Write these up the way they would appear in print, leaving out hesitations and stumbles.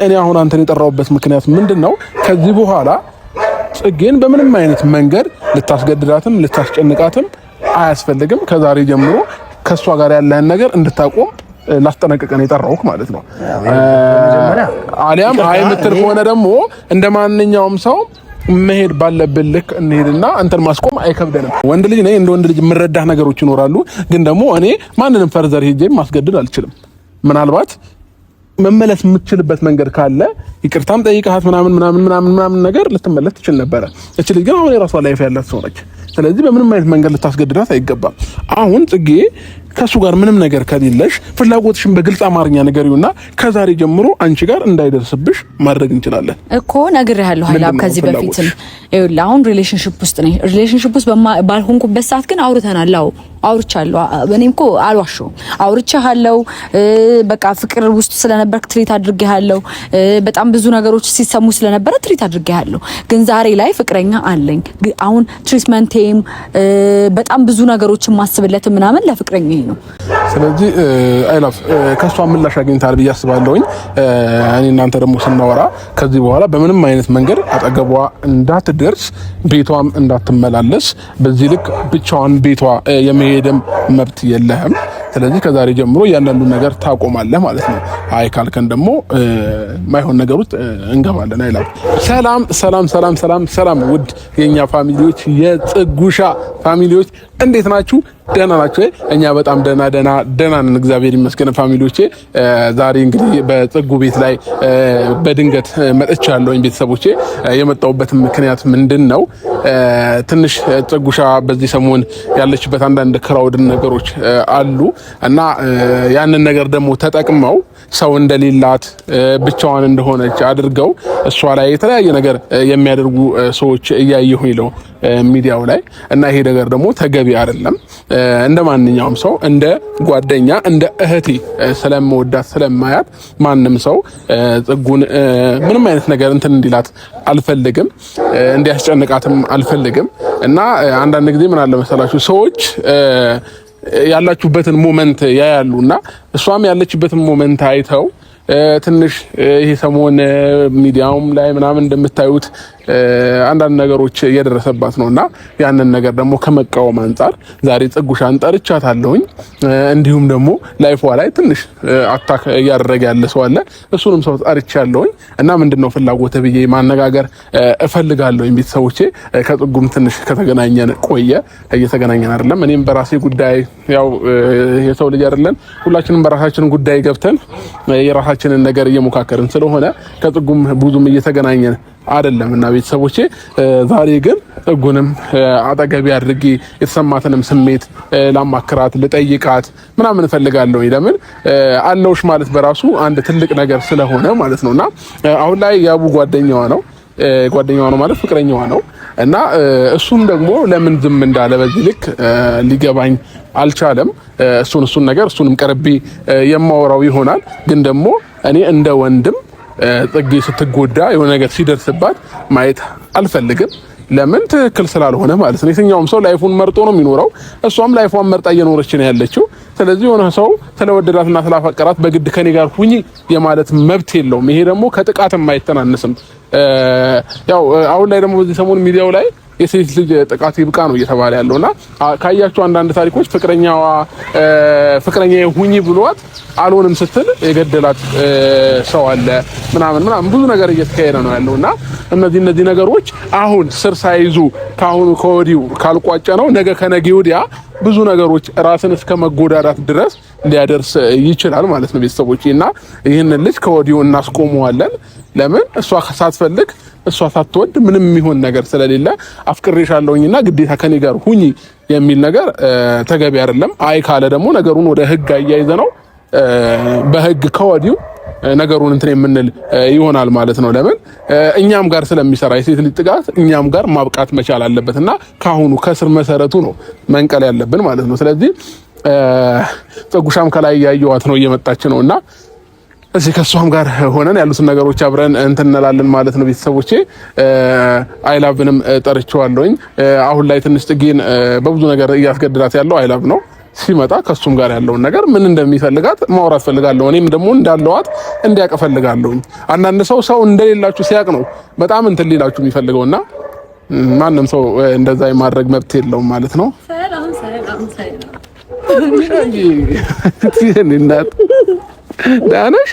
እኔ አሁን አንተን የጠራውበት ምክንያት ምንድነው? ከዚህ በኋላ ጽጌን በምንም አይነት መንገድ ልታስገድዳትም ልታስጨንቃትም አያስፈልግም። ከዛሬ ጀምሮ ከሷ ጋር ያለህን ነገር እንድታቆም ላስጠነቅቀን የጠራውክ ማለት ነው። አሊያም አይምትል ሆነ ደግሞ እንደማንኛውም ሰው መሄድ ባለብን ልክ እንሄድና አንተን ማስቆም አይከብደንም። ወንድ ልጅ ነኝ፣ እንደ ወንድ ልጅ የምረዳህ ነገሮች ይኖራሉ። ግን ደግሞ እኔ ማንንም ፈርዘር ሄጄ ማስገድድ አልችልም። ምናልባት መመለስ የምትችልበት መንገድ ካለ ይቅርታም ጠይቀሃት ምናምን ነገር ልትመለስ ትችል ነበረ። እቺ ልጅ ግን አሁን የራሷ ላይፍ ያላት ሰው ነች። ስለዚህ በምንም አይነት መንገድ ልታስገድዳት አይገባም። አሁን ጽጌ ከሱ ጋር ምንም ነገር ከሌለሽ ፍላጎትሽን በግልጽ አማርኛ ንገሪውና ከዛሬ ጀምሮ አንቺ ጋር እንዳይደርስብሽ ማድረግ እንችላለን እኮ ነግሬሃለሁ። ሀይላብ ከዚህ በፊትም ይኸውልህ አሁን ሪሌሽንሺፕ ውስጥ ነኝ። ሪሌሽንሺፕ ውስጥ ባልሆንኩበት ሰዓት ግን አውርተናል። አውርቻለሁ። እኔም እኮ አልዋሸሁም። አውርቻለሁ። በቃ ፍቅር ውስጥ ስለነበርክ ትሪት አድርጌሃለሁ። በጣም ብዙ ነገሮች ሲሰሙ ስለነበረ ትሪት አድርጌሃለሁ። ግን ዛሬ ላይ ፍቅረኛ አለኝ። አሁን ትሪትመንቴም በጣም ብዙ ነገሮችን ማስብለት ምናምን ለፍቅረኛ ነው። ስለዚህ አይላፍ ከሷ ምላሽ አግኝታል ብዬ አስባለሁኝ። እኔ እናንተ ደግሞ ስናወራ ከዚህ በኋላ በምንም አይነት መንገድ አጠገቧ እንዳትደርስ፣ ቤቷም እንዳትመላለስ፣ በዚህ ልክ ብቻዋን ቤቷ የመሄድም መብት የለህም። ስለዚህ ከዛሬ ጀምሮ ያንዳንዱ ነገር ታቆማለህ ማለት ነው። አይ ካልከን ደግሞ ማይሆን ነገር ውስጥ እንገባለን። አይላፍ ሰላም ውድ የኛ ፋሚሊዎች፣ የጽጉሻ ፋሚሊዎች እንዴት ናችሁ? ደህና ናችሁ? እኛ በጣም ደህና ነን፣ እግዚአብሔር ይመስገን። ፋሚሊዎቼ ዛሬ እንግዲህ በጽጉ ቤት ላይ በድንገት መጥቻለሁ። ቤተሰቦቼ የመጣሁበት ምክንያት ምንድነው? ትንሽ ጽጉሻ በዚህ ሰሞን ያለችበት አንዳንድ ክራውድ ነገሮች አሉ እና ያንን ነገር ደግሞ ተጠቅመው ሰው እንደሌላት ብቻዋን እንደሆነች አድርገው እሷ ላይ የተለያየ ነገር የሚያደርጉ ሰዎች እያየሁኝ ነው ሚዲያው ላይ እና ይሄ ነገር ደግሞ ተገቢ አይደለም። እንደማንኛውም ሰው እንደ ጓደኛ እንደ እህቴ ስለምወዳት ስለማያት ማንም ሰው ጽጉን ምንም አይነት ነገር እንትን እንዲላት አልፈልግም፣ እንዲያስጨንቃትም አልፈልግም። እና አንዳንድ ጊዜ ምን አለ መሰላችሁ ሰዎች ያላችሁበትን ሞመንት ያያሉና እሷም ያለችበትን ሞመንት አይተው ትንሽ ይሄ ሰሞን ሚዲያውም ላይ ምናምን እንደምታዩት አንዳንድ ነገሮች እየደረሰባት ነውና ያንን ነገር ደግሞ ከመቃወም አንፃር ዛሬ ጽጉሻን ጠርቻታለሁኝ። እንዲሁም ደግሞ ላይፏ ላይ ትንሽ አታክ እያደረገ ያለ ሰው አለ፣ እሱንም ሰው ጠርቻለሁኝ እና ምንድነው ፍላጎት ብዬ ማነጋገር እፈልጋለሁኝ። ቤተሰቦቼ ከጽጉም ትንሽ ከተገናኘን ቆየ፣ እየተገናኘን አይደለም። እኔም በራሴ ጉዳይ ያው የሰው ልጅ አይደለን፣ ሁላችንም በራሳችን ጉዳይ ገብተን የራሳችንን ነገር እየሞካከርን ስለሆነ ከጽጉም ብዙም እየተገናኘን አይደለም እና ቤተሰቦቼ ዛሬ ግን ጽጉንም አጠገቤ አድርጌ የተሰማትንም ስሜት ላማክራት ልጠይቃት ምናምን እፈልጋለሁ። ለምን አለውሽ ማለት በራሱ አንድ ትልቅ ነገር ስለሆነ ማለት ነውና አሁን ላይ ያቡ ጓደኛዋ ነው ማለት ፍቅረኛዋ ነው እና እሱም ደግሞ ለምን ዝም እንዳለ በዚህ ልክ ሊገባኝ አልቻለም። እሱን ነገር እሱንም ቀርቤ የማወራው ይሆናል። ግን ደግሞ እኔ እንደ ወንድም ጽጌ ስትጎዳ የሆነ ነገር ሲደርስባት ማየት አልፈልግም። ለምን ትክክል ስላልሆነ ማለት ነው። የትኛውም ሰው ላይፉን መርጦ ነው የሚኖረው። እሷም ላይፏን መርጣ እየኖረች ነው ያለችው። ስለዚህ የሆነ ሰው ስለወደዳትና ስላፈቀራት በግድ ከኔ ጋር ሁኚ የማለት መብት የለውም። ይሄ ደግሞ ከጥቃትም አይተናነስም። ያው አሁን ላይ ደግሞ በዚህ ሰሞን ሚዲያው ላይ የሴት ልጅ ጥቃት ይብቃ ነው እየተባለ ያለውና ካያችሁ አንዳንድ ታሪኮች ፍቅረኛ ሁኚ ብሏት አልሆንም ስትል የገደላት ሰው አለ ምናምን ብዙ ነገር እየተካሄደ ነው ያለውና እነዚህ ነገሮች አሁን ስር ሳይዙ ከወዲሁ ካልቋጨ ነው ነገ ከነገ ወዲያ ብዙ ነገሮች ራስን እስከ መጎዳዳት ድረስ ሊያደርስ ይችላል ማለት ነው ቤተሰቦቼና ይሄንን ልጅ ከወዲሁ እናስቆመዋለን። ለምን እሷ ሳትፈልግ እሷ ሳትወድ ምንም የሚሆን ነገር ስለሌለ አፍቅሬሻለሁኝና ግዴታ ከኔ ጋር ሁኚ የሚል ነገር ተገቢ አይደለም። አይ ካለ ደግሞ ነገሩን ወደ ህግ አያይዘ ነው በህግ ከወዲሁ ነገሩን እንትን የምንል ይሆናል ማለት ነው። ለምን እኛም ጋር ስለሚሰራ የሴት ልጅ ጥቃት እኛም ጋር ማብቃት መቻል አለበትና ካሁኑ ከስር መሰረቱ ነው መንቀል ያለብን ማለት ነው። ስለዚህ ጽጉሻም ከላይ ያየዋት ነው እየመጣች ነውና እዚህ ከሷም ጋር ሆነን ያሉትን ነገሮች አብረን እንትን እንላለን ማለት ነው ቤተሰቦቼ። አይላቭንም ጠርቼዋለሁኝ። አሁን ላይ ትንሽ ጽጌን በብዙ ነገር እያስገድዳት ያለው አይላቭ ነው። ሲመጣ ከሱም ጋር ያለውን ነገር ምን እንደሚፈልጋት ማውራት ፈልጋለሁ። እኔም ደግሞ እንዳለዋት እንዲያውቅ ፈልጋለሁ። አንዳንድ ሰው እንደሌላችሁ ሲያውቅ ነው በጣም እንትን ሊላችሁ የሚፈልገውና ማንም ሰው እንደዛ የማድረግ መብት የለውም ማለት ነው። ሰላም ዳነሽ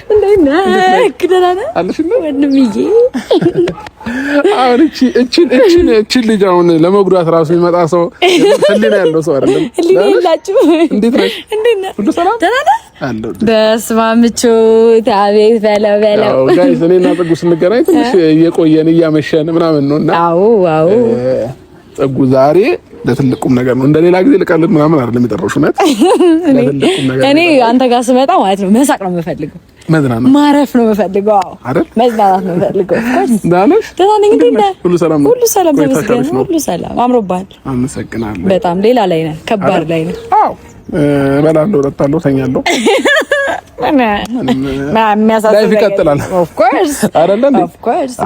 አሁን እቺ ልጅ አሁን ለመጉዳት ራሱ የሚመጣ ሰው ህሊና ያለው ሰው አይደለም። እንዴት ነሽ? ሁሉ ሰላም አለው። በስመ አብ ምቾት አቤት በለው ጋይስ። እኔና ጽጉ ስንገናኝ ትንሽ እየቆየን እያመሸን ምናምን ነውና አዎ ጽጉ ዛሬ ለትልቁም ነገር ነው። እንደሌላ ጊዜ ልቀልድ ምናምን አይደለም የጠራሁሽ። እውነት እኔ አንተ ጋር ስመጣ ማለት ነው መሳቅ ነው የምፈልገው፣ መዝናናት ማረፍ ነው የምፈልገው። አዎ አይደል? መዝናናት ነው የምፈልገው። ዳነሽ ተናነኝ እንዴ? ሁሉ ሰላም ነው? ሁሉ ሰላም ተመስገን፣ ሁሉ ሰላም። አምሮብሃል። አመሰግናለሁ። በጣም ሌላ ላይ ነህ፣ ከባድ ላይ ነህ። አዎ እበላለሁ፣ እጠጣለሁ፣ ተኛለሁ። ላይፍ ይቀጥላል። ኦፍ ኮርስ አይደል እንዴ? ኦፍ ኮርስ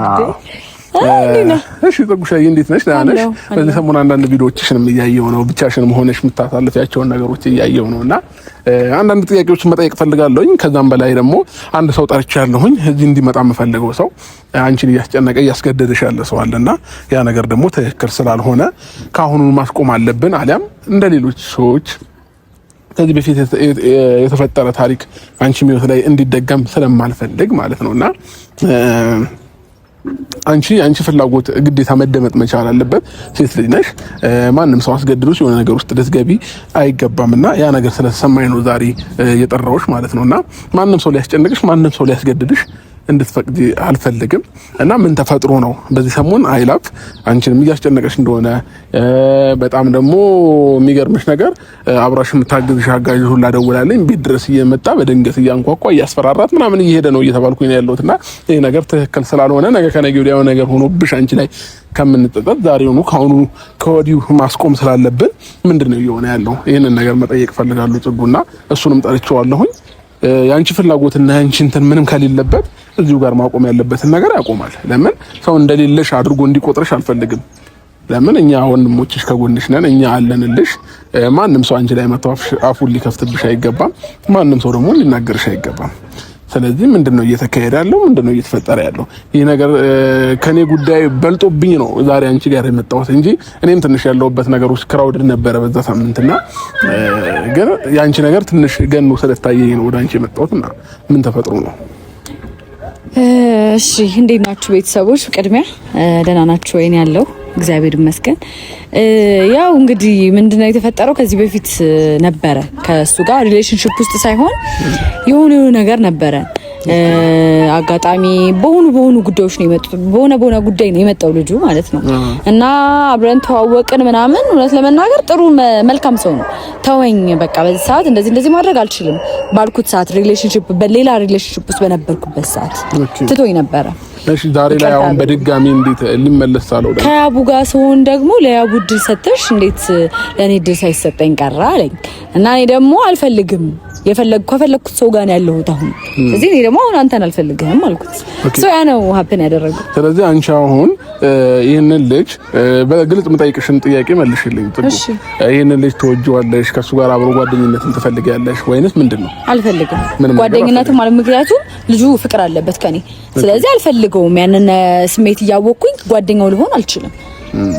እሺ ጽጉሻዬ እንዴት ነሽ? ደህና ነሽ? በዚህ ሰሞን አንዳንድ ቪዲዮዎችሽንም እያየሁ ነው፣ ብቻሽንም ሆነሽ የምታሳልፊያቸውን ነገሮች እያየሁ ነውና አንዳንድ ጥያቄዎችን መጠየቅ ፈልጋለሁኝ። ከዛም በላይ ደግሞ አንድ ሰው ጠርቻለሁኝ እዚህ እንዲመጣ የምፈልገው ሰው አንቺን እያስጨነቀ እያስገደደሽ ያለ ሰው አለና ያ ነገር ደግሞ ትክክል ስላልሆነ ካሁኑ ማስቆም አለብን። አሊያም እንደ ሌሎች ሰዎች ከዚህ በፊት የተፈጠረ ታሪክ አንቺ ህይወት ላይ እንዲደገም ስለማልፈልግ ማለት ነውና አንቺ ፍላጎት ግዴታ መደመጥ መቻል አለበት። ሴት ልጅ ነሽ። ማንም ሰው አስገድዶሽ የሆነ ነገር ውስጥ ልትገቢ አይገባምና ያ ነገር ስለተሰማኝ ነው ዛሬ የጠራሁሽ ማለት ነውና ማንም ሰው ሊያስጨንቅሽ፣ ማንም ሰው ሊያስገድድሽ እንድትፈቅጂ አልፈልግም። እና ምን ተፈጥሮ ነው በዚህ ሰሞን አይላፍ አንቺንም እያስጨነቀሽ እንደሆነ በጣም ደግሞ የሚገርምሽ ነገር አብራሽ የምታግዝሽ አጋዥ ሁላ ደውላለኝ ቤት ድረስ እየመጣ በድንገት እያንኳኳ እያስፈራራት ምናምን እየሄደ ነው እየተባልኩኝ ነው ያለሁትና ይሄ ነገር ትክክል ስላልሆነ ነገ ከነገ ወዲያ ነገር ሆኖብሽ አንቺ ላይ ከምንጠጣት ዛሬውኑ ካሁኑ ከወዲሁ ማስቆም ስላለብን ምንድነው እየሆነ ያለው? ይሄንን ነገር መጠየቅ ፈልጋለሁ ጽጉና እሱንም ጠርቼዋለሁኝ። ያንቺ ፍላጎትና ያንቺ እንትን ምንም ከሌለበት እዚሁ ጋር ማቆም ያለበትን ነገር ያቆማል። ለምን ሰው እንደሌለሽ አድርጎ እንዲቆጥርሽ አልፈልግም። ለምን እኛ ወንድሞችሽ ከጎንሽ ነን፣ እኛ አለንልሽ። ማንም ሰው አንቺ ላይ መተው አፉን ሊከፍትብሽ አይገባም። ማንም ሰው ደግሞ ሊናገርሽ አይገባም። ስለዚህ ምንድነው እየተካሄደ ያለው? ምንድነው እየተፈጠረ ያለው? ይሄ ነገር ከኔ ጉዳይ በልጦብኝ ነው ዛሬ አንቺ ጋር የመጣሁት እንጂ እኔም ትንሽ ያለውበት ነገሮች ክራውድ ነበረ በዛ ሳምንትና ግን ያንቺ ነገር ትንሽ ገኑ ስለታየኝ ነው ወደ አንቺ የመጣሁትና ምን ተፈጥሮ ነው? እሺ እንዴት ናችሁ ቤተሰቦች? ቅድሚያ ደህና ናችሁ ወይ? ያለው እግዚአብሔር ይመስገን። ያው እንግዲህ ምንድነው የተፈጠረው? ከዚህ በፊት ነበረ ከሱ ጋር ሪሌሽንሺፕ ውስጥ ሳይሆን የሆነ ነገር ነበረ። አጋጣሚ በሆኑ ጉዳዮች ነው የመጡት። በሆነ ጉዳይ ነው የመጣው ልጁ ማለት ነው። እና አብረን ተዋወቅን ምናምን። እውነት ለመናገር ጥሩ መልካም ሰው ነው። ተወኝ በቃ በዚህ ሰዓት እንደዚህ ማድረግ አልችልም ባልኩት ሰዓት በሌላ ሪሌሽንሺፕ ውስጥ በነበርኩበት ሰዓት ትቶኝ ነበረ። እሺ ዛሬ ላይ አሁን በድጋሚ እንዴት ሊመለስ አለው? ከያቡ ጋር ሲሆን ደግሞ ለያቡ ድል ሰጥተሽ እንዴት ለኔ ድል ሳይሰጠኝ ቀረ አለኝ። እና እኔ ደግሞ አልፈልግም ከፈለኩት ሰው ጋር ነው ያለሁት አሁን። ስለዚህ እኔ ደግሞ አሁን አንተን አልፈልግህም አልኩት። ሶ ያ ነው ሀፕን ያደረገው። ስለዚህ አንቺ አሁን ይሄንን ልጅ በግልጽ የምጠይቅሽን ጥያቄ መልሽልኝ ጥሩ። ይሄንን ልጅ ትወጂዋለሽ? ከሱ ጋር አብሮ ጓደኝነትን ትፈልጊያለሽ ወይንስ ምንድነው? አልፈልግም ጓደኝነትን ማለት ምክንያቱም ልጁ ፍቅር አለበት ከኔ። ስለዚህ አልፈልገውም። ያንን ስሜት እያወቅኩኝ ጓደኛው ልሆን አልችልም።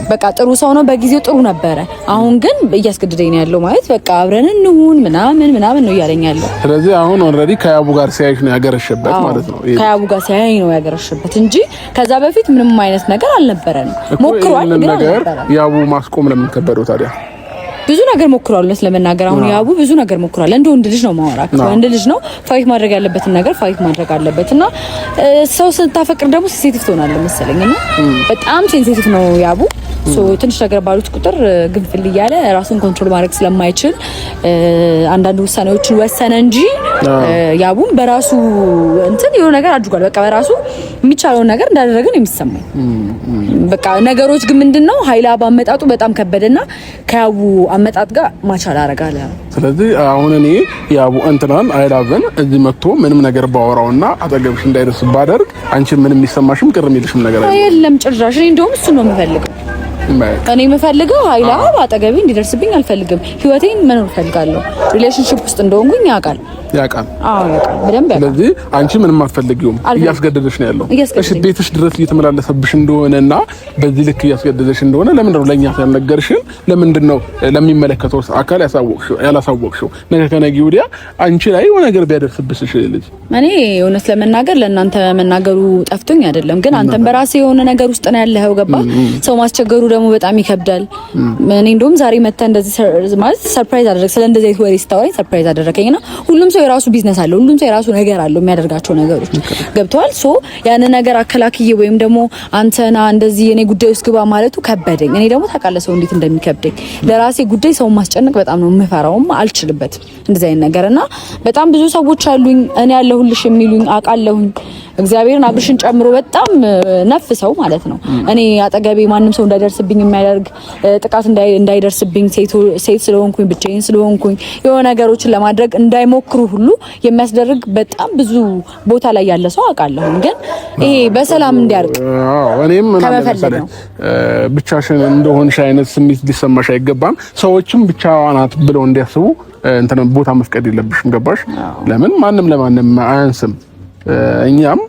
በቃ ጥሩ ሰው ነው፣ በጊዜው ጥሩ ነበረ። አሁን ግን እያስገድደኝ ነው ያለው ማለት በቃ አብረን እንሁን ምናምን ነው እያለኝ ያለው። ስለዚህ አሁን ኦልሬዲ ከያቡ ጋር ሲያይሽ ነው ያገረሸበት ማለት ነው። ከያቡ ጋር ሲያይ ነው ያገረሸበት እንጂ ከዛ በፊት ምንም አይነት ነገር አልነበረንም። ሞክሯል ግን ነገር ያቡ ማስቆም ለምን ከበደው ታዲያ? ብዙ ነገር ሞክሯል። ለመናገር አሁን ያቡ ብዙ ነገር ሞክሯል። እንደ ወንድ ልጅ ነው ማወራክ። ወንድ ልጅ ነው ፋይት ማድረግ ያለበትን ነገር ፋይት ማድረግ አለበትና ሰው ስታፈቅር ደግሞ ሴንሲቲቭ ትሆናለህ መሰለኝና በጣም ሴንሲቲቭ ነው ያቡ። ትንሽ ነገር ባሉት ቁጥር ግንፍል እያለ ራሱን ኮንትሮል ማድረግ ስለማይችል አንዳንድ ውሳኔዎችን ወሰነ እንጂ ያቡም በራሱ እንትን የሆነ ነገር አድርጓል። በቃ በራሱ የሚቻለውን ነገር እንዳደረገ ነው የሚሰማኝ። በቃ ነገሮች ግን ምንድነው ኃይላ ባመጣጡ በጣም ከበደና ከያቡ አመጣጥ ጋር ማቻል አረጋለ። ስለዚህ አሁን እኔ ያቡ እንትናን አይላቨን እዚህ መጥቶ ምንም ነገር ባወራውና አጠገብሽ እንዳይደርስ ባደርግ አንቺ ምንም የሚሰማሽም ቅር የሚልሽም ነገር አይደለም። ጭራሽ እኔ እንደውም እሱ ነው የምፈልገው። እኔ የምፈልገው ኃይላ አጠገቤ እንዲደርስብኝ አልፈልግም። ህይወቴን መኖር ፈልጋለሁ። ሪሌሽንሺፕ ውስጥ እንደሆንኩኝ ያውቃል። አዎ ያውቃል፣ በደንብ ያውቃል። ስለዚህ አንቺ ምንም አትፈልጊውም፣ እያስገደደሽ ነው ያለው። እሺ ቤትሽ ድረስ እየተመላለሰብሽ እንደሆነና በዚህ ልክ እያስገደደሽ እንደሆነ ለምንድን ነው ለኛ ያልነገርሽን? ለምንድን ነው ለሚመለከተው አካል ያላሳወቅሽው? ነገ ከነገ ወዲያ አንቺ ላይ የሆነ ነገር ቢያደርስብሽ ልጅ እኔ እውነት ለመናገር ለእናንተ መናገሩ ጠፍቶኝ አይደለም፣ ግን አንተም በራስህ የሆነ ነገር ውስጥ ነው ያለኸው። ገባ? ሰው ማስቸገሩ ደግሞ በጣም ይከብዳል። እኔ እንደውም ዛሬ መጣ እንደዚህ ማለት ሰርፕራይዝ አደረገ። ስለ እንደዚህ አይነት ወሬ ስታወራኝ ሰርፕራይዝ አደረከኝና ሁሉም ሰው የራሱ ቢዝነስ አለው፣ ሁሉም ሰው የራሱ ነገር አለው የሚያደርጋቸው ነገሮች ገብተዋል። ሶ ያን ነገር አከላክዬ ወይም ደግሞ አንተና እንደዚህ የኔ ጉዳይ ውስጥ ግባ ማለቱ ከበደኝ። እኔ ደግሞ ታውቃለህ ሰው እንዴት እንደሚከብደኝ። ለራሴ ጉዳይ ሰው ማስጨነቅ በጣም ነው የምፈራውም አልችልበትም እንደዚህ አይነት ነገርና በጣም ብዙ ሰዎች አሉኝ እኔ ያለሁልሽ የሚሉኝ አውቃለሁኝ። እግዚአብሔርን አብርሽን ጨምሮ በጣም ነፍ ሰው ማለት ነው። እኔ አጠገቤ ማንም ሰው እንዳይደርስብኝ የሚያደርግ ጥቃት እንዳይደርስብኝ ሴት ስለሆንኩኝ ብቻዬን ስለሆንኩኝ የሆነ ነገሮችን ለማድረግ እንዳይሞክሩ ሁሉ የሚያስደርግ በጣም ብዙ ቦታ ላይ ያለ ሰው አውቃለሁ። ግን ይሄ በሰላም እንዲያርቅ እኔም ከመፈለግ ነው። ብቻሽን እንደሆንሽ አይነት ስሜት ሊሰማሽ አይገባም። ሰዎችም ብቻዋን ናት ብለው እንዲያስቡ እንትን ቦታ መፍቀድ የለብሽም። ገባሽ? ለምን ማንም ለማንም አያንስም። እኛም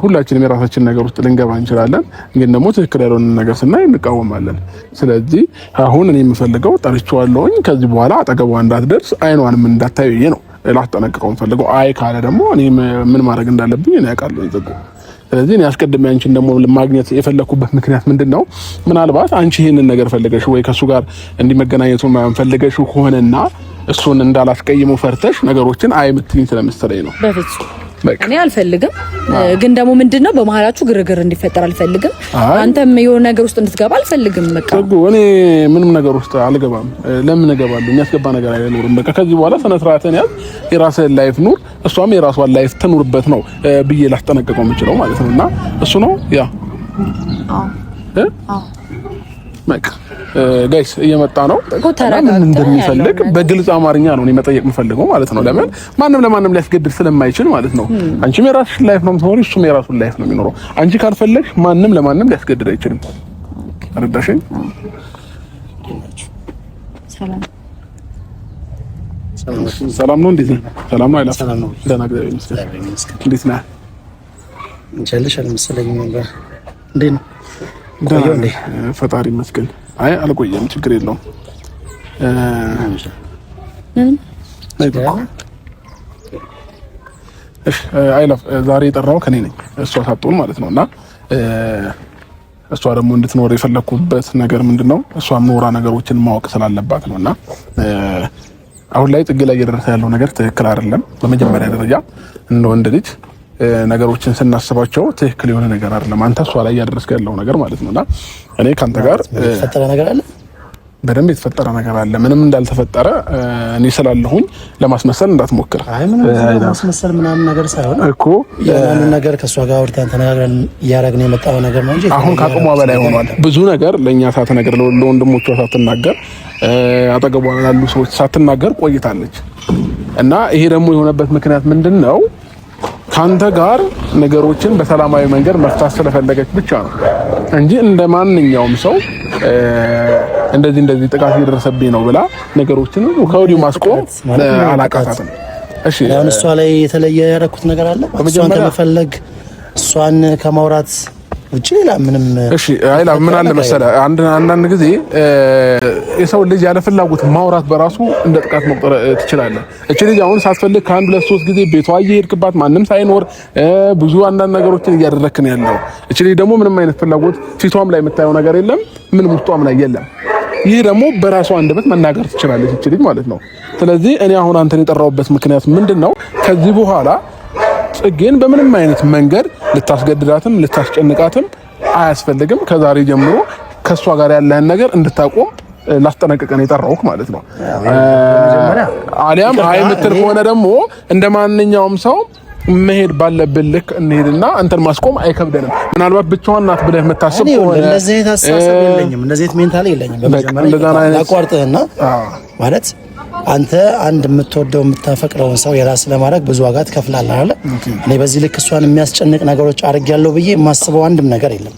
ሁላችንም የራሳችን ነገር ውስጥ ልንገባ እንችላለን፣ ግን ደግሞ ትክክል ያልሆነ ነገር ስናይ እንቃወማለን። ስለዚህ አሁን እኔ የምፈልገው ጠርቼዋለሁኝ፣ ከዚህ በኋላ አጠገቧ እንዳትደርስ አይኗንም እንዳታየው ነው ላስጠነቅቀው የምፈልገው። አይ ካለ ደግሞ እኔ ምን ማድረግ እንዳለብኝ እኔ አውቃለሁ ይዘጉ። ስለዚህ እኔ አስቀድሜ አንቺን ደግሞ ለማግኘት የፈለኩበት ምክንያት ምንድነው? ምናልባት አንቺ ይሄንን ነገር ፈልገሽ ወይ ከሱ ጋር እንዲመገናኘቱ ፈልገሽ ሆነና እሱን እንዳላስቀይመው ፈርተሽ ነገሮችን አይምትኝ ስለመሰለኝ ነው። በፍጹም እኔ አልፈልግም። ግን ደግሞ ምንድነው በመሃላችሁ ግርግር እንዲፈጠር አልፈልግም። አንተም የሆነ ነገር ውስጥ እንድትገባ አልፈልግም። በቃ እኔ ምንም ነገር ውስጥ አልገባም። ለምን እገባለሁ? የሚያስገባ ነገር አይኖርም። በቃ ከዚህ በኋላ ስነ ስርዓትን ያዝ፣ የራስህን ላይፍ ኑር፣ እሷም የራሷን ላይፍ ትኑርበት ነው ብዬ ላስጠነቅቀው የምችለው ማለት ነው። እና እሱ ነው ያ በቃ ጋይስ እየመጣ ነው። ምን እንደሚፈልግ በግልጽ አማርኛ ነው እኔ መጠየቅ የምፈልገው ማለት ነው። ለምን ማንም ለማንም ሊያስገድድ ስለማይችል ማለት ነው። አንቺም የራስሽ ላይፍ ነው የምትኖሪው፣ እሱም የራሱን ላይፍ ነው የሚኖረው። አንቺ ካልፈለግሽ ማንም ለማንም ሊያስገድድ አይችልም። አረዳሽኝ? ሰላም ነው። እንዴት ነህ? ሰላም ነው አይደል? ሰላም ነው። ደህና እግዚአብሔር ይመስገን። እንዴት ነህ? እንቻለሽ አልመሰለኝም ነበር። እንዴት ነው? ፈጣሪ ይመስገን። አይ አልቆየም፣ ችግር የለውም። እሺ አይላፍ ዛሬ የጠራው ከኔ ነኝ፣ እሷ ሳትሆን ማለት ነውና እሷ ደግሞ እንድትኖር የፈለኩበት ነገር ምንድነው? እሷም ኖራ ነገሮችን ማወቅ ስላለባት ነውና አሁን ላይ ጥግ ላይ እየደረሰ ያለው ነገር ትክክል አይደለም። በመጀመሪያ ደረጃ እንደ ወንድ ልጅ ነገሮችን ስናስባቸው ትክክል የሆነ ነገር አይደለም። አንተ እሷ ላይ ያደረስክ ያለው ነገር ማለት ነውና እኔ ካንተ ጋር የተፈጠረ ነገር አለ፣ በደንብ የተፈጠረ ነገር አለ። ምንም እንዳልተፈጠረ እኔ ስላለሁኝ ለማስመሰል እንዳትሞክር። አይ ምንም ለማስመሰል ምናምን ነገር ሳይሆን እኮ ያንን ነገር ከእሷ ጋር አውርተን ተነጋግረን እያደረግን የመጣው ነገር ነው እንጂ አሁን ከአቅሟ በላይ ሆኗል። ብዙ ነገር ለእኛ ሳትነግር ለወንድሞቿ ሳትናገር አጠገቧ ላሉ ሰዎች ሳትናገር ቆይታለች እና ይሄ ደግሞ የሆነበት ምክንያት ምንድን ነው? ካንተ ጋር ነገሮችን በሰላማዊ መንገድ መፍታት ስለፈለገች ብቻ ነው እንጂ እንደማንኛውም ሰው እንደዚህ ጥቃት እየደረሰብኝ ነው ብላ ነገሮችን ከወዲሁ ማስቆም አላቃታትም። እሺ አሁን እሷ ላይ የተለየ ያደረኩት ነገር አለ? እሷን ከመፈለግ እሷን ከማውራት ውጪ ሌላ ምንም። እሺ አይላ ምን አለ መሰለህ፣ አንዳንድ ጊዜ የሰው ልጅ ያለ ፍላጎት ማውራት በራሱ እንደ ጥቃት መቁጠር ትችላለህ። እቺ ልጅ አሁን ሳትፈልግ ከአንድ ሁለት ሶስት ጊዜ ቤቷ እየሄድክባት ማንም ሳይኖር ብዙ አንዳንድ ነገሮችን እያደረክ ነው ያለው። እቺ ልጅ ደግሞ ምንም አይነት ፍላጎት ፊቷም ላይ የምታየው ነገር የለም፣ ምንም ውስጧም ላይ የለም። ይህ ደግሞ በራሷ አንደበት መናገር ትችላለች እቺ ልጅ ማለት ነው። ስለዚህ እኔ አሁን አንተን የጠራሁበት ምክንያት ምንድነው? ከዚህ በኋላ ጽጌን በምንም አይነት መንገድ ልታስገድዳትም ልታስጨንቃትም አያስፈልግም። ከዛሬ ጀምሮ ከሷ ጋር ያለህን ነገር እንድታቆም ላስጠነቅቀን የጠራሁህ ማለት ነው። አሊያም አይ የምትል ከሆነ ደግሞ እንደማንኛውም ሰው መሄድ ባለብን ልክ እንሄድና አንተን ማስቆም አይከብደንም። ምናልባት ብቻዋን ናት ብለህ የምታስብ ከሆነ እንደዚህ ታሳሰብ የለኝም፣ እንደዚህ ሜንታል የለኝም። በመጀመሪያ አቋርጥህና ማለት አንተ አንድ የምትወደው የምታፈቅረውን ሰው የራስ ለማድረግ ብዙ ዋጋ ትከፍላለህ አይደል? እኔ በዚህ ልክ እሷን የሚያስጨንቅ ነገሮች አድርጌያለሁ ብዬ የማስበው አንድም ነገር የለም።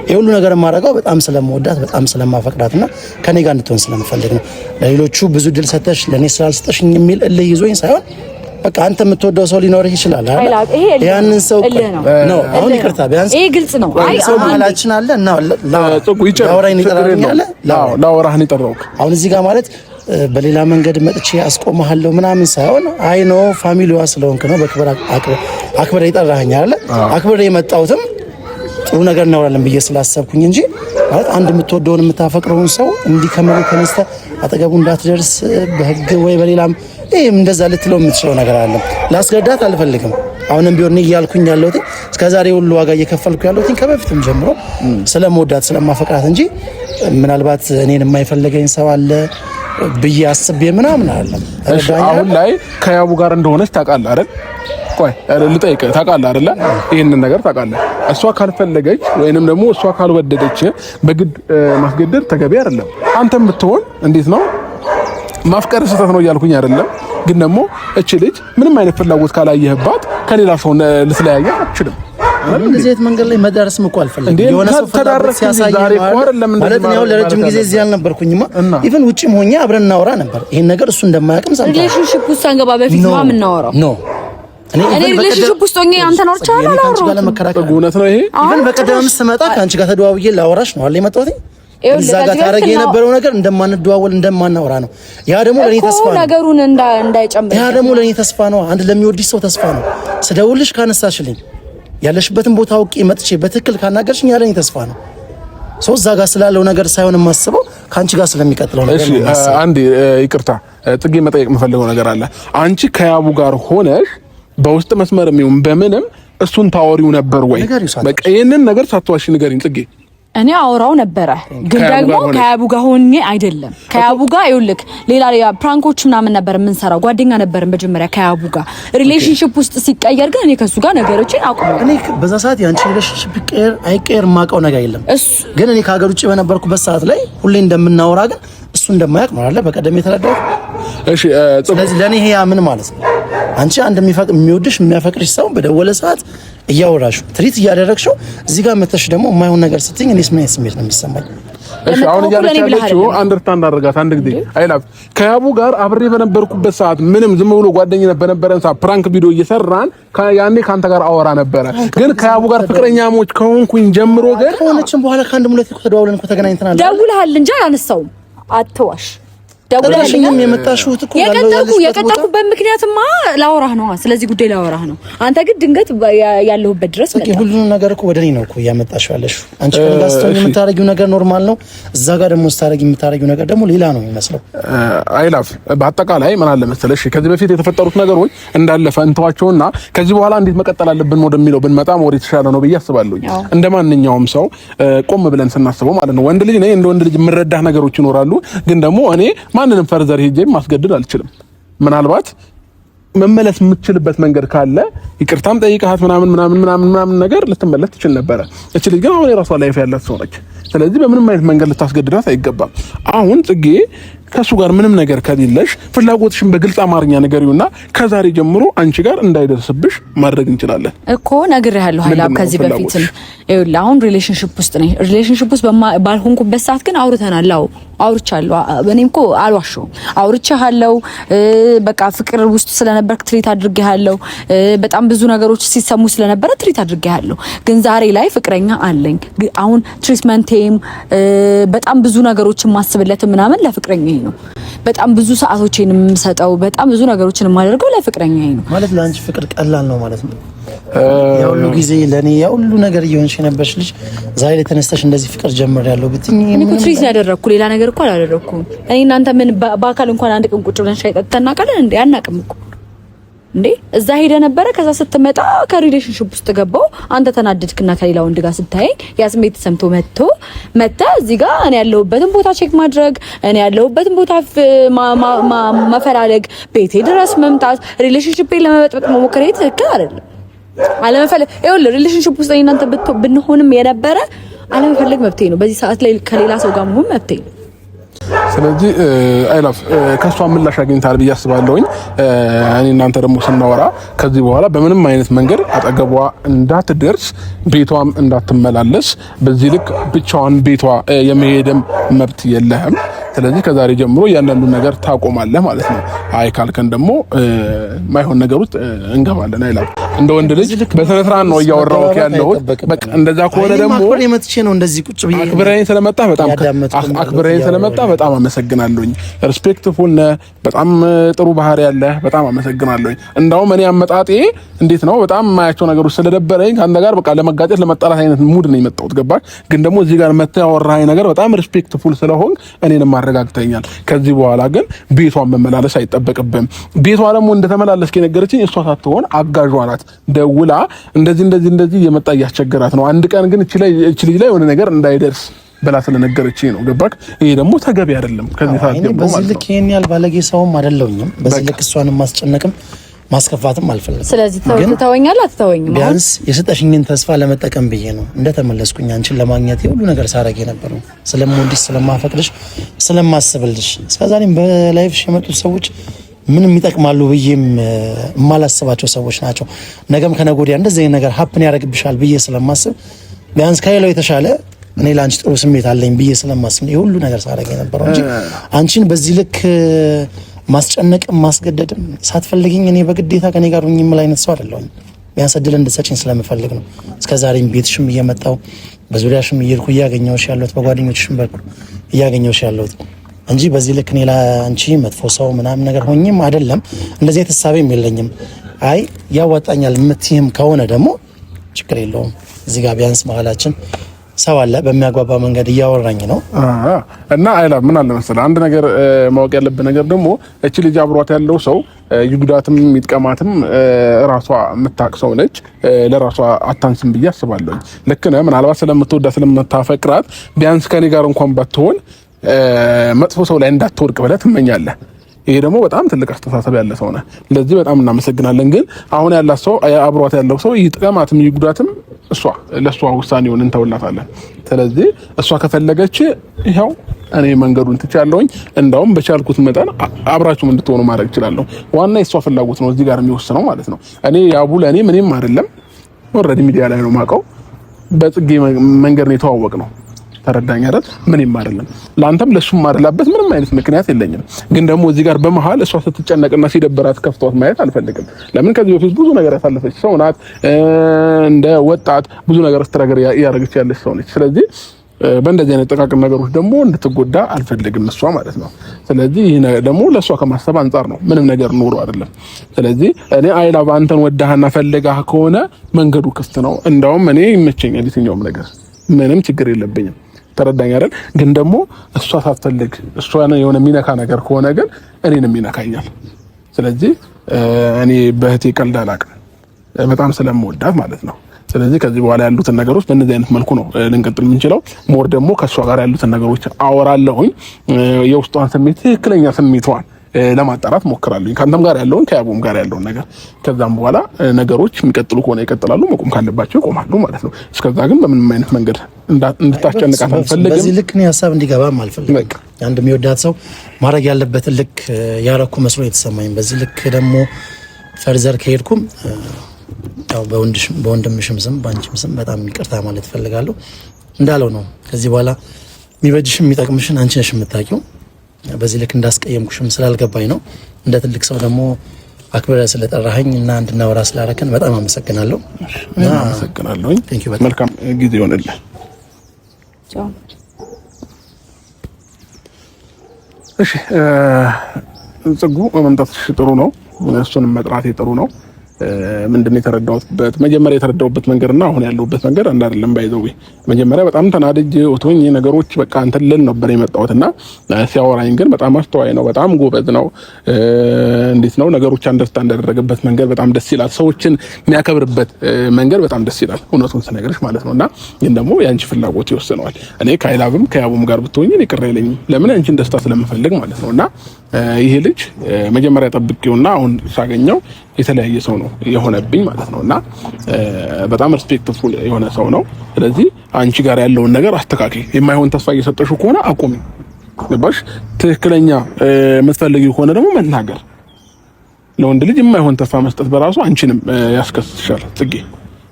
የሁሉ ነገር የማደርገው በጣም ስለምወዳት በጣም ስለማፈቅራትና ከኔ ጋር እንድትሆን ስለምፈልግ ነው። ለሌሎቹ ብዙ ድል ሰጠሽ ለኔ ስላልሰጠሽኝ የሚል እልህ ይዞኝ ሳይሆን በቃ አንተ የምትወደው ሰው ሊኖርህ ይችላል አይደል? ያንን ሰው ነው አሁን ይቅርታ ቢያንስ ይሄ ግልጽ ነው። አይ ሰው ማላችን አለ እና ላውራኝ ይጠራኛል ላውራህን ይጠራውክ አሁን እዚህ ጋር ማለት በሌላ መንገድ መጥቼ አስቆመሃለሁ ምናምን ሳይሆን አይ ኖ ፋሚሊዋ ስለሆንክ ነው በክብር አክብረ ይጠራኸኝ አይደል? አክብረ የመጣሁትም ጥሩ ነገር እናወራለን ብዬ ስላሰብኩኝ እንጂ ማለት አንድ የምትወደውን የምታፈቅረውን ሰው እንዲህ ከመሬት ተነስተህ አጠገቡ እንዳትደርስ በህግ ወይ በሌላም እንደዛ ልትለው የምትችለው ነገር አለ። ላስገዳት አልፈልግም። አሁንም ቢሆን እያልኩኝ ያለሁት እስከዛሬ ሁሉ ዋጋ እየከፈልኩ ያለሁት ከበፊትም ጀምሮ ስለምወዳት ስለማፈቅራት እንጂ ምናልባት እኔን የማይፈልገኝ ሰው አለ ብዬ አስቤ ምናምን አይደለም። አሁን ላይ ከያቡ ጋር እንደሆነች ታውቃለህ አይደል? ቆይ ልጠይቅህ፣ ታውቃለህ አይደለ? ይሄንን ነገር ታውቃለህ። እሷ ካልፈለገች ወይንም ደግሞ እሷ ካልወደደች በግድ ማስገደድ ተገቢ አይደለም። አንተም ብትሆን እንዴት ነው ማፍቀር ስህተት ነው እያልኩኝ አይደለም፣ ግን ደግሞ እቺ ልጅ ምንም አይነት ፍላጎት ካላየህባት ከሌላ ሰው ልትለያየ አትችልም። እንደዚህ አይነት መንገድ ላይ መዳረስም እኮ አልፈልግም። የሆነ ሰው ፍላጎት ሲያሳይ ማለት ነው። ለረጅም ጊዜ እዚህ አልነበርኩኝማ። ኢቭን ውጪም ሆኜ አብረን እናወራ ነበር። ይሄን ነገር እሱ እንደማያውቅም ሰምተሃል። ሪሌሽንሺፕ ውስጥ አንገባ በፊት ነው የምናወራው። እኔ ሪሌሽንሺፕ ውስጥ ሆኜ አንተን አውርቻለሁ አላወራሁም። እውነት ነው ይሄ። ኢቭን በቀደም ስመጣ ከአንቺ ጋር ተደዋውዬ ላወራሽ ነው አለ የመጣሁት። እዛ ጋር ታረግ የነበረው ነገር እንደማንደዋወል እንደማናወራ ነው። ያ ደግሞ ለኔ ተስፋ ነው። ነገሩን እንዳይጨምር ያ ደግሞ ለኔ ተስፋ ነው። አንድ ለሚወድሽ ሰው ተስፋ ነው። ስደውልሽ ካነሳሽልኝ ያለሽበትን ቦታ አውቄ መጥቼ በትክክል ካናገርሽኝ ያለኝ ተስፋ ነው። ሰው እዛ ጋር ስላለው ነገር ሳይሆን የማስበው ካንቺ ጋር ስለሚቀጥለው ነገር ነው። እሺ አንዴ ይቅርታ ጽጌ መጠየቅ የምፈልገው ነገር አለ። አንቺ ከያቡ ጋር ሆነሽ በውስጥ መስመርም ይሁን በምንም እሱን ታወሪው ነበር ወይ? በቃ ይሄንን ነገር ሳትዋሺ ንገሪኝ ጽጌ። እኔ አወራው ነበረ ግን ደግሞ ከያቡ ጋር ሆኜ አይደለም። ከያቡ ጋር ይኸውልህ ሌላ ፕራንኮች ምናምን ነበር የምንሰራው። ጓደኛ ነበርን መጀመሪያ ከያቡ ጋር። ሪሌሽንሺፕ ውስጥ ሲቀየር ግን እኔ ከሱ ጋር ነገሮችን አውቀው እኔ በዛ ሰዓት ያንቺ ሪሌሽንሺፕ አይቀየር ማውቀው ነገር የለም። ግን እኔ ከሀገር ውጭ በነበርኩበት ሰዓት ላይ ሁሌ እንደምናወራ ግን እሱ እንደማያውቅ ነው አይደል በቀደም የተረዳሁት። እሺ ስለዚህ ለኔ ይሄ ምን ማለት ነው? አንቺ አንድ የሚወድሽ የሚያፈቅርሽ ሰው በደወለ ሰዓት እያወራሽ ትሪት እያደረግሽው እዚህ ጋር መተሽ ደግሞ የማይሆን ነገር ስትኝ እኔስ ምን ስሜት ነው የሚሰማኝ? እሺ አሁን ያለችው አንደርስታንድ አደረጋት። አንድ ጊዜ አይላፍ ከያቡ ጋር አብሬ በነበርኩበት ሰዓት ምንም ዝም ብሎ ጓደኝነት በነበረን ሰዓት ፕራንክ ቪዲዮ እየሰራን ያኔ ካንተ ጋር አወራ ነበረ። ግን ከያቡ ጋር ፍቅረኛሞች ከሆንኩኝ ጀምሮ ግን ከሆነችን በኋላ ከአንድ ሙለት ተደዋውለን ተገናኝተናል። ደውልሃል እንጂ አላነሳውም። አትዋሽ። ደውለሽኝም የመጣሽሁት እኮ የቀጠልኩበት ምክንያትማ ላወራህ ነው። ስለዚህ ጉዳይ ላወራህ ነው። አንተ ግን ድንገት ያለሁበት ድረስ መጣ። ሁሉንም ነገር እኮ ወደ እኔ ነው እኮ እያመጣሽው ያለሽው። አንቺ ከእንዳስ ስትሆኚ የምታረጊው ነገር ኖርማል ነው። እዛ ጋር ደግሞ ስታረጊ የምታረጊው ነገር ደግሞ ሌላ ነው የሚመስለው። አይላፍ በአጠቃላይ ምን አለ መሰለሽ ከዚህ በፊት የተፈጠሩት ነገሮች እንዳለፈ እንተዋቸውና ከዚህ በኋላ እንዴት መቀጠል አለብን ወደሚለው ብንመጣ ሞር የተሻለ ነው ብዬ አስባለሁ። እንደ ማንኛውም ሰው ቆም ብለን ስናስበው ማለት ነው። ወንድ ልጅ ነኝ፣ እንደ ወንድ ልጅ የምረዳህ ነገሮች ይኖራሉ። ግን ደግሞ እኔ ማንንም ፈርዘር ሄጄ ማስገደድ አልችልም። ምናልባት መመለስ የምትችልበት መንገድ ካለ ይቅርታም ጠይቀሃት ምናምን ነገር ልትመለስ ትችል ነበረ። እቺ ልጅ ግን አሁን የራሷ ላይፍ ያላት ሰው ነች። ስለዚህ በምንም አይነት መንገድ ልታስገድዳት አይገባም። አሁን ጽጌ ከሱ ጋር ምንም ነገር ከሌለሽ ፍላጎትሽን በግልጽ አማርኛ ንገሪውና ከዛሬ ጀምሮ አንቺ ጋር እንዳይደርስብሽ ማድረግ እንችላለን እኮ ነግሬሃለሁ። ሀይላብ ከዚህ በፊትም ይኸውልህ አሁን ሪሌሽንሺፕ ውስጥ ነኝ። ሪሌሽንሺፕ ውስጥ ባልሆንኩበት ሰዓት ግን አውርተናል። አውርቻለሁ። እኔም እኮ አልዋሸሁም። አውርቻለሁ። በቃ ፍቅር ውስጥ ስለነበርክ ትሪት አድርጌሃለሁ። በጣም ብዙ ነገሮች ሲሰሙ ስለነበረ ትሪት አድርጌሃለሁ። ግን ዛሬ ላይ ፍቅረኛ አለኝ። አሁን ትሪትመንቴም በጣም ብዙ ነገሮችን ማስብለት ምናምን ለፍቅረኛ ነው። በጣም ብዙ ሰዓቶችን የምሰጠው በጣም ብዙ ነገሮችን የማደርገው ለፍቅረኛ ነው። ማለት ለአንቺ ፍቅር ቀላል ነው ማለት ነው። ያውሉ ጊዜ ለኔ ያውሉ ነገር እየሆንሽ የነበርሽ ልጅ ዛሬ ላይ ተነስተሽ እንደዚህ ፍቅር ጀምሬያለሁ ብትኝ እኔ እኮ ትሪት ያደረኩ ሌላ ነገር እኮ አላደረኩም። እኔ እናንተ ምን በአካል እንኳን አንድ ቀን ቁጭ ብለን ሻይ ጠጥተን እናውቃለን እንዴ? አናውቅም እኮ እንዴ። እዛ ሄደ ነበረ። ከዛ ስትመጣ ከሪሌሽንሺፕ ውስጥ ገባው። አንተ ተናደድክና ከሌላ ወንድ ጋር ስታይ ያ ስሜት ተሰምቶ መጣ እዚህ ጋር እኔ ያለሁበትን ቦታ ቼክ ማድረግ፣ እኔ ያለሁበትን ቦታ መፈላለግ፣ ቤቴ ድረስ መምጣት፣ ሪሌሽንሺፕን ለመበጥበጥ መሞከር ትክክል አይደለም። አለመፈለግ ይኸውልህ ሪሌሽንሺፕ ውስጥ እናንተ ብንሆንም የነበረ አለመፈለግ መብቴ ነው። በዚህ ሰዓት ላይ ከሌላ ሰው ጋር መሆን መብቴ ነው። ስለዚህ አይላፍ ከሷ ምላሽ አግኝታል ብዬ አስባለሁኝ። እኔ እናንተ ደግሞ ስናወራ ከዚህ በኋላ በምንም አይነት መንገድ አጠገቧ እንዳትደርስ፣ ቤቷም እንዳትመላለስ፣ በዚህ ልክ ብቻዋን ቤቷ የመሄድም መብት የለህም። ስለዚህ ከዛሬ ጀምሮ እያንዳንዱ ነገር ታቆማለህ ማለት ነው። አይ ካልከን ደግሞ ማይሆን ነገር ውስጥ እንገባለን። አይላፍ እንደ ወንድ ልጅ በስነ ስርዓት ነው እያወራሁት ያለው። በቃ እንደዛ ከሆነ ደግሞ መጥቼ ነው እንደዚህ ቁጭ ብዬ አክብረኝ ስለመጣ በጣም አመሰግናለሁኝ። ሪስፔክትፉል ነህ፣ በጣም ጥሩ ባህሪ ያለህ፣ በጣም አመሰግናለሁኝ። እንዳውም እኔ አመጣጤ እንዴት ነው በጣም የማያቸው ነገሮች ስለደበረኝ ከአንተ ጋር በቃ ለመጋጨት ለመጣላት አይነት ሙድ ነው የመጣሁት። ገባህ? ግን ደግሞ እዚህ ጋር መተህ ያወራኸኝ ነገር በጣም ሪስፔክትፉል ስለሆን እኔንም አረጋግተኛል። ከዚህ በኋላ ግን ቤቷን መመላለስ አይጠበቅብህም። ቤቷ ደግሞ እንደተመላለስክ የነገረችኝ እሷ ሳትሆን አጋዧ ናት። ደውላ እንደዚህ የመጣ እያስቸገራት ነው፣ አንድ ቀን ግን እቺ ልጅ ላይ የሆነ ነገር እንዳይደርስ ብላ ስለነገረችኝ ነው። ገባክ? ይሄ ደግሞ ተገቢ አይደለም። ከዚህ ሰዓት ጀምሮ በዚህ ልክ ይሄን ያህል ባለጌ ሰውም አይደለሁኝም። በዚህ ልክ እሷንም ማስጨነቅም ማስከፋትም አልፈልግም። ስለዚህ ተወኛል አትተወኝም? ቢያንስ የሰጠሽኝን ተስፋ ለመጠቀም ብዬ ነው እንደተመለስኩኝ አንቺን ለማግኘት ሁሉ ነገር ሳረግ የነበረው። ስለምወድሽ፣ ስለማፈቅድሽ፣ ስለማስብልሽ እስከዛሬም በላይፍሽ የመጡት ሰዎች ምንም ይጠቅማሉ ብዬም የማላስባቸው ሰዎች ናቸው። ነገም ከነገ ወዲያ እንደዚህ ነገር ሀፕን ያደርግብሻል ብዬ ስለማስብ ቢያንስ ከሌላው የተሻለ እኔ ላንቺ ጥሩ ስሜት አለኝ ብዬ ስለማስብ ነው ሁሉ ነገር ሳረግ የነበረው እንጂ አንቺን በዚህ ልክ ማስጨነቅም ማስገደድም ሳትፈልጊኝ እኔ በግዴታ ከኔ ጋር ሁኚ የምል አይነት ሰው አይደለሁኝ። ቢያንስ እድል እንድትሰጪኝ ስለምፈልግ ነው እስከዛሬም ቤትሽም እየመጣሁ በዙሪያሽም እየሄድኩ እያገኘሁሽ ያለሁት በጓደኞችሽም በኩል እያገኘሁሽ ያለሁት እንጂ በዚህ ልክ እኔ ላንቺ መጥፎ ሰው ምናምን ነገር ሆኝም አይደለም። እንደዚህ የተሳበም የለኝም። አይ ያዋጣኛል የምትይም ከሆነ ደግሞ ችግር የለውም። እዚህ ጋር ቢያንስ መሀላችን ሰው አለ፣ በሚያጓባ መንገድ እያወራኝ ነው። እና አይላ ምን አለ መሰለህ አንድ ነገር ማወቅ ያለብህ ነገር ደግሞ እቺ ልጅ አብሯት ያለው ሰው ይጉዳትም ይጥቀማትም ራሷ የምታውቅ ሰው ነች። ለራሷ አታንስም ብዬ አስባለሁ። ልክ ነህ። ምናልባት ስለምትወዳ ስለምታፈቅራት ቢያንስ ከኔ ጋር እንኳን ባትሆን መጥፎ ሰው ላይ እንዳትወርቅ ብለህ ትመኛለህ። ይሄ ደግሞ በጣም ትልቅ አስተሳሰብ ያለ ሰው ነህ። ለዚህ በጣም እናመሰግናለን። ግን አሁን ያላት ሰው አብሯት ያለው ሰው ይጥቀማትም ይጉዳትም ለሷ ውሳኔውን እንተውላታለን። ስለዚህ እሷ ከፈለገች ይሄው እኔ መንገዱን ትቻለሁኝ። እንዳውም በቻልኩት መጠን አብራችሁም እንድትሆኑ ማድረግ እችላለሁ። ዋና የሷ ፍላጎት ነው እዚህ ጋር የሚወስነው ማለት ነው። እኔ ያቡ ለኔ ምንም አይደለም። ኦልሬዲ ሚዲያ ላይ ነው ማውቀው። በጽጌ መንገድ ነው የተዋወቅነው። ተረዳኝ አይደል? ምንም አይደለም። ላንተም ለሱም ማደላበት ምንም አይነት ምክንያት የለኝም። ግን ደግሞ እዚህ ጋር በመሃል እሷ ስትጨነቅና ሲደበራት ከፍቷት ማየት አልፈልግም። ለምን ከዚህ በፊት ብዙ ነገር ያሳለፈች ሰው ናት። እንደ ወጣት ብዙ ነገር ስትረገር ያያረገች ያለች ሰው ነች። ስለዚህ በእንደዚህ አይነት ጥቃቅን ነገሮች ደግሞ እንድትጎዳ አልፈልግም እሷ ማለት ነው። ስለዚህ ይሄ ደግሞ ለሷ ከማሰብ አንፃር ነው፣ ምንም ነገር ኖሮ አይደለም። ስለዚህ እኔ አይላ አንተን ወዳህና ፈልጋህ ከሆነ መንገዱ ክፍት ነው። እንዳውም እኔ ይመቸኛል የትኛውም ነገር፣ ምንም ችግር የለብኝም። ተረዳኝ አይደል? ግን ደግሞ እሷ ሳትፈልግ እሷ የሆነ የሚነካ ነገር ከሆነ ግን እኔንም ይነካኛል። ስለዚህ እኔ በእህቴ ቀልድ አላውቅም፣ በጣም ስለምወዳት ማለት ነው። ስለዚህ ከዚህ በኋላ ያሉትን ነገሮች በእነዚህ አይነት መልኩ ነው ልንቀጥል የምንችለው። ሞር ደግሞ ከእሷ ጋር ያሉትን ነገሮች አወራለሁኝ። የውስጧን ስሜት፣ ትክክለኛ ስሜቷን ለማጣራት ሞክራለሁ። ካንተም ጋር ያለውን ከያቡም ጋር ያለውን ነገር ከዛም በኋላ ነገሮች የሚቀጥሉ ከሆነ ይቀጥላሉ፣ መቆም ካለባቸው ይቆማሉ ማለት ነው። እስከዛ ግን በምንም አይነት መንገድ እንድታስጨንቃት አልፈልግም። በዚህ ልክ ነው ሀሳብ እንዲገባም አልፈልግም። አንድ የሚወዳት ሰው ማድረግ ያለበትን ልክ ያረኩ መስሎ የተሰማኝ። በዚህ ልክ ደግሞ ፈርዘር ከሄድኩም ያው በወንድምሽም ስም በአንቺም ስም በጣም ይቅርታ ማለት እፈልጋለሁ። እንዳለው ነው ከዚህ በኋላ የሚበጅሽም የሚጠቅምሽን አንቺ ነሽ የምታውቂው። በዚህ ልክ እንዳስቀየምኩሽም ስላልገባኝ ነው። እንደ ትልቅ ሰው ደግሞ አክብረህ ስለጠራኸኝ እና እንድናወራ ስላደረከን በጣም አመሰግናለሁ። አመሰግናለሁ። መልካም ጊዜ ይሆንልህ። እሺ ጽጉ መምጣትሽ ጥሩ ነው። እሱንም መጥራቴ ጥሩ ነው። ምንድነው የተረዳሁበት መጀመሪያ የተረዳሁበት መንገድና አሁን ያለሁበት መንገድ አንድ አይደለም። ባይዘው መጀመሪያ በጣም ተናድጄ ወቶኝ ነገሮች በቃ አንተ ልን ነበር የመጣሁትና ሲያወራኝ ግን በጣም አስተዋይ ነው፣ በጣም ጎበዝ ነው። እንዴት ነው ነገሮች አንደርስታንድ ያደረገበት መንገድ በጣም ደስ ይላል። ሰዎችን የሚያከብርበት መንገድ በጣም ደስ ይላል። እውነቱን ስነግርሽ ማለት ነውና ግን ደግሞ ያንቺ ፍላጎት ይወስነዋል። እኔ ከአይላብም ከያቡም ጋር ብትሆኚ እኔ ቅር አይለኝም። ለምን አንቺን ደስታ ስለምፈልግ ማለት ነውና ይሄ ልጅ መጀመሪያ ጠብቄውና አሁን ሳገኘው የተለያየ ሰው ነው የሆነብኝ ማለት ነውና በጣም ሪስፔክትፉል የሆነ ሰው ነው። ስለዚህ አንቺ ጋር ያለውን ነገር አስተካክይ። የማይሆን ተስፋ እየሰጠሽው ከሆነ አቁሚ። ገባሽ? ትክክለኛ የምትፈልጊው ከሆነ ደግሞ መናገር። ለወንድ ልጅ የማይሆን ተስፋ መስጠት በራሱ አንቺንም ያስከስሻል ጽጌ።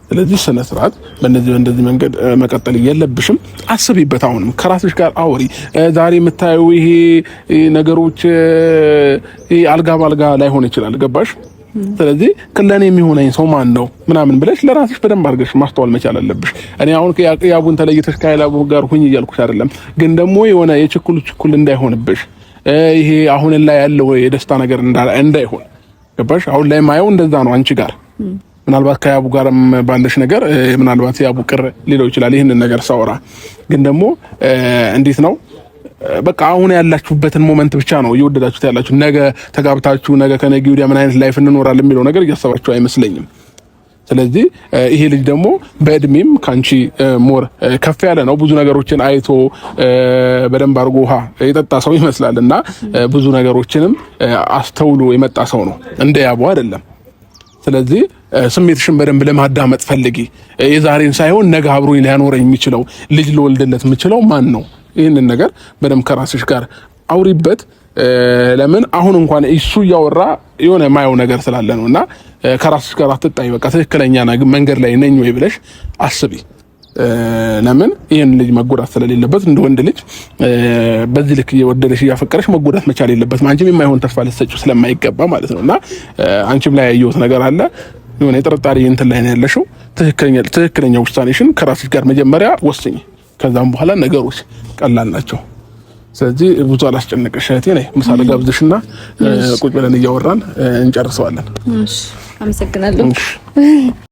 ስለዚህ ስነ ስርዓት በእንደዚህ መንገድ መቀጠል የለብሽም። አስቢበት። አሁንም ከራስሽ ጋር አውሪ። ዛሬ የምታየው ይሄ ነገሮች አልጋ ባልጋ ላይሆን ይችላል። ገባሽ? ስለዚህ ለኔ የሚሆነኝ ሰው ማን ነው ምናምን ብለሽ ለራስሽ በደንብ አድርገሽ ማስተዋል መቻል አለብሽ። እኔ አሁን ያቡን ተለይተሽ ከያቡ ጋር ሁኝ እያልኩሽ አይደለም፣ ግን ደግሞ የሆነ የችኩል እንዳይሆንብሽ ይሄ አሁን ላይ ያለው የደስታ ነገር እንዳይሆን። ገባሽ? አሁን ላይ ማየው እንደዛ ነው አንቺ ጋር። ምናልባት ከያቡ ጋርም ባለሽ ነገር ምናልባት ያቡ ቅር ሊለው ይችላል ይሄንን ነገር ሳወራ፣ ግን ደግሞ እንዴት ነው በቃ አሁን ያላችሁበትን ሞመንት ብቻ ነው እየወደዳችሁት ያላችሁ። ነገ ተጋብታችሁ ነገ ከነገ ወዲያ ምን አይነት ላይፍ እንኖራለን የሚለው ነገር እያሰባችሁ አይመስለኝም። ስለዚህ ይሄ ልጅ ደግሞ በእድሜም ካንቺ ሞር ከፍ ያለ ነው። ብዙ ነገሮችን አይቶ በደንብ አርጎ ውሃ የጠጣ ሰው ይመስላልና ብዙ ነገሮችንም አስተውሎ የመጣ ሰው ነው፣ እንደ ያቡ አይደለም። ስለዚህ ስሜትሽን በደንብ ለማዳመጥ ፈልጊ። የዛሬን ሳይሆን ነገ አብሮኝ ሊያኖረኝ የሚችለው ልጅ ልወልድለት የምችለው ማን ነው? ይህንን ነገር በደንብ ከራስሽ ጋር አውሪበት። ለምን አሁን እንኳን እሱ እያወራ የሆነ የማየው ነገር ስላለ ነውና ከራስሽ ጋር አትጣይ። በቃ ትክክለኛ መንገድ ላይ ነኝ ወይ ብለሽ አስቢ። ለምን ይሄን ልጅ መጎዳት ስለሌለበት እንደ ወንድ ልጅ በዚህ ልክ እየወደደሽ እያፈቀረሽ መጎዳት መቻል የለበትም። አንቺም የማይሆን ተስፋ ልትሰጪው ስለማይገባ ማለት ነውና አንቺም ላይ ያየሁት ነገር አለ። የሆነ የጥርጣሬ እንትን ላይ ነው ያለሽው። ትክክለኛ ውሳኔሽን ከራስሽ ጋር መጀመሪያ ወስኝ። ከዛም በኋላ ነገሮች ቀላል ናቸው። ስለዚህ ብዙ አላስጨነቀሽ እህቴ። ነይ ምሳ ልጋብዝሽና ቁጭ ብለን እያወራን እንጨርሰዋለን። እሺ፣ አመሰግናለሁ።